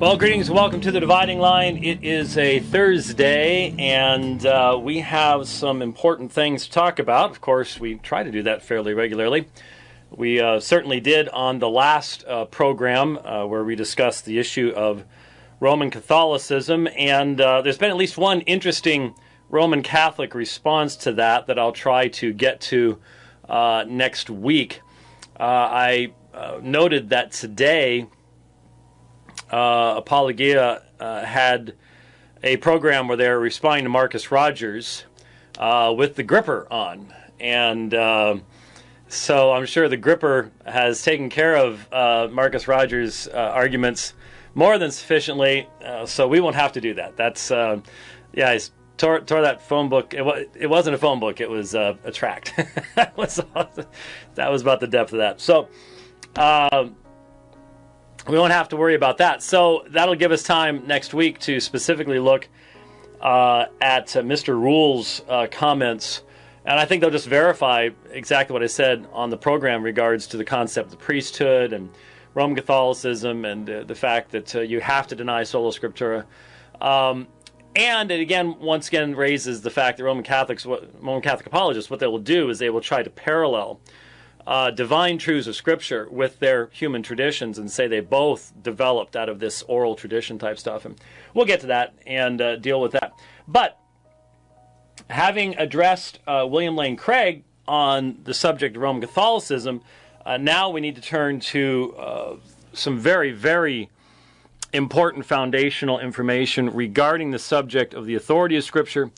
Well, greetings and welcome to the Dividing Line. It is a Thursday, and we have some important things to talk about. Of course, we try to do that fairly regularly. We certainly did on the last program where we discussed the issue of Roman Catholicism, and there's been at least one interesting Roman Catholic response to that I'll try to get to next week. I noted that today Apologia had a program where they were responding to Marcus Rogers with the Gripper on. And so I'm sure the Gripper has taken care of Marcus Rogers' arguments more than sufficiently, so we won't have to do that. That's, he's tore that phone book. It wasn't a phone book, it was a tract. that was about the depth of that. So, we won't have to worry about that. So that'll give us time next week to specifically look at Mr. Rule's comments. And I think they'll just verify exactly what I said on the program in regards to the concept of the priesthood and Roman Catholicism and the fact that you have to deny sola scriptura. And it again, once again, raises the fact that Roman Catholic apologists, what they will do is they will try to parallel divine truths of Scripture with their human traditions and say they both developed out of this oral tradition type stuff. And we'll get to that and deal with that. But having addressed William Lane Craig on the subject of Roman Catholicism, now we need to turn to some very, very important foundational information regarding the subject of the authority of Scripture,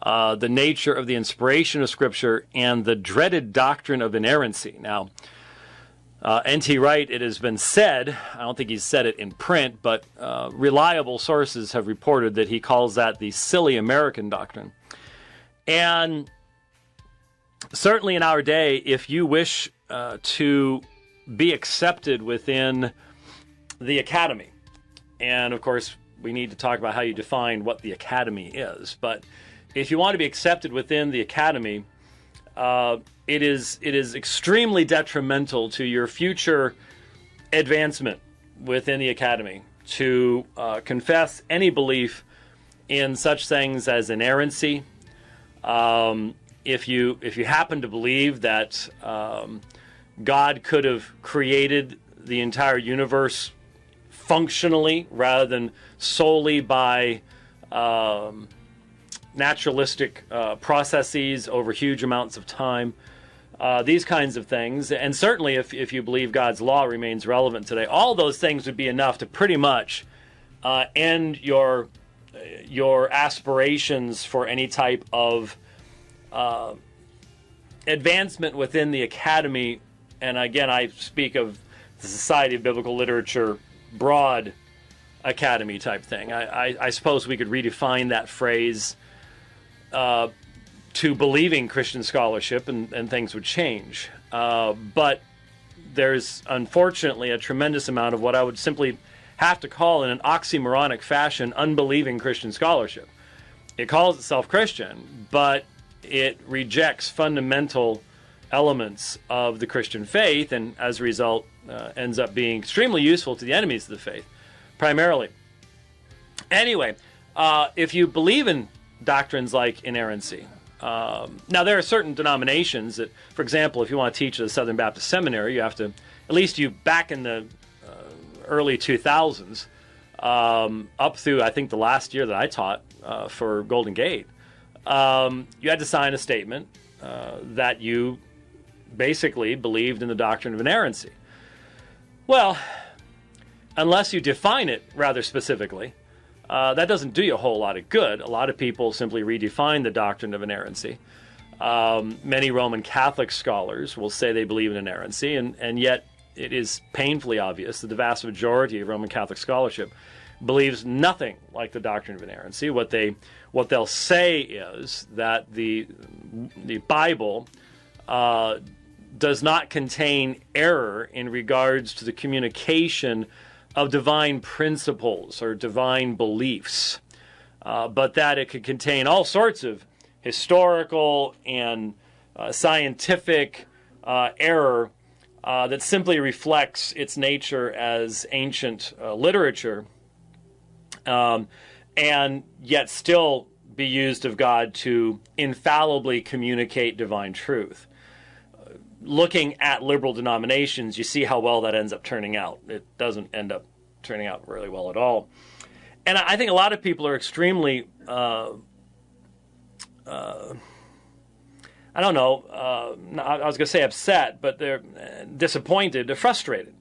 the nature of the inspiration of Scripture, and the dreaded doctrine of inerrancy. Now, N.T. Wright, it has been said, I don't think he's said it in print, but reliable sources have reported that he calls that the silly American doctrine. And certainly in our day, if you wish to be accepted within the academy, and of course we need to talk about how you define what the academy is, but if you want to be accepted within the academy, it is extremely detrimental to your future advancement within the academy to confess any belief in such things as inerrancy. If you happen to believe that God could have created the entire universe functionally rather than solely by naturalistic processes over huge amounts of time, these kinds of things, and certainly if you believe God's law remains relevant today, all those things would be enough to pretty much end your aspirations for any type of advancement within the academy. And again, I speak of the Society of Biblical Literature broad academy type thing. I suppose we could redefine that phrase to believing Christian scholarship, and things would change. But there's unfortunately a tremendous amount of what I would simply have to call, in an oxymoronic fashion, unbelieving Christian scholarship. It calls itself Christian, but it rejects fundamental elements of the Christian faith, and as a result ends up being extremely useful to the enemies of the faith, primarily. Anyway, if you believe in doctrines like inerrancy. Now, there are certain denominations that, for example, if you want to teach at a Southern Baptist seminary, you have to, at least back in the early 2000s, up through, I think, the last year that I taught for Golden Gate, you had to sign a statement that you basically believed in the doctrine of inerrancy. Well, unless you define it rather specifically, that doesn't do you a whole lot of good. A lot of people simply redefine the doctrine of inerrancy. Many Roman Catholic scholars will say they believe in inerrancy, and yet it is painfully obvious that the vast majority of Roman Catholic scholarship believes nothing like the doctrine of inerrancy. What they'll say is that the Bible does not contain error in regards to the communication of divine principles or divine beliefs, but that it could contain all sorts of historical and scientific error that simply reflects its nature as ancient literature and yet still be used of God to infallibly communicate divine truth. Looking at liberal denominations, you see how well that ends up turning out. It doesn't end up turning out really well at all. And I think a lot of people are extremely, I don't know, I was going to say upset, but they're disappointed, they're frustrated.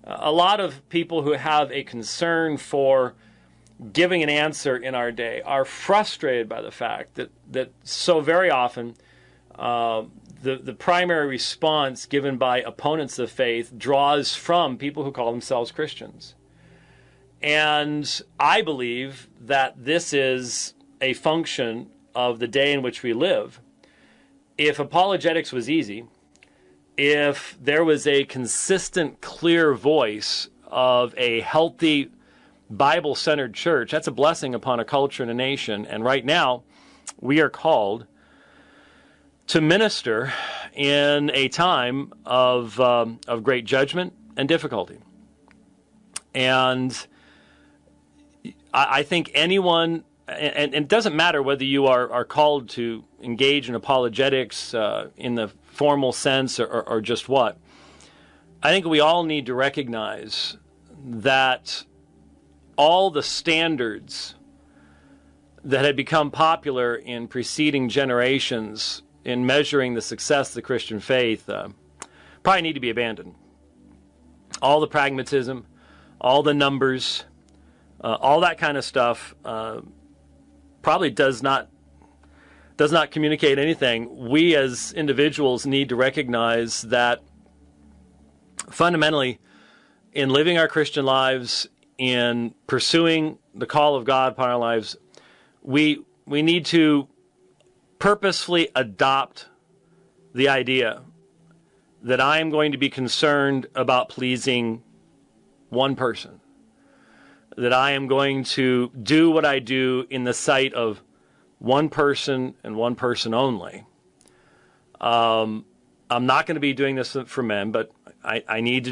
A lot of people who have a concern for giving an answer in our day are frustrated by the fact that so very often the primary response given by opponents of faith draws from people who call themselves Christians. And I believe that this is a function of the day in which we live. If apologetics was easy, if there was a consistent, clear voice of a healthy, Bible-centered church, that's a blessing upon a culture and a nation. And right now, we are called to minister in a time of great judgment and difficulty. And I think anyone, and it doesn't matter whether you are called to engage in apologetics in the formal sense or just what. I think we all need to recognize that all the standards that had become popular in preceding generations in measuring the success of the Christian faith probably need to be abandoned. All the pragmatism, all the numbers, all that kind of stuff probably does not communicate anything. We as individuals need to recognize that fundamentally, in living our Christian lives, in pursuing the call of God upon our lives, we need to purposefully adopt the idea that I am going to be concerned about pleasing one person, that I am going to do what I do in the sight of one person and one person only. I'm not going to be doing this for men, but I need to do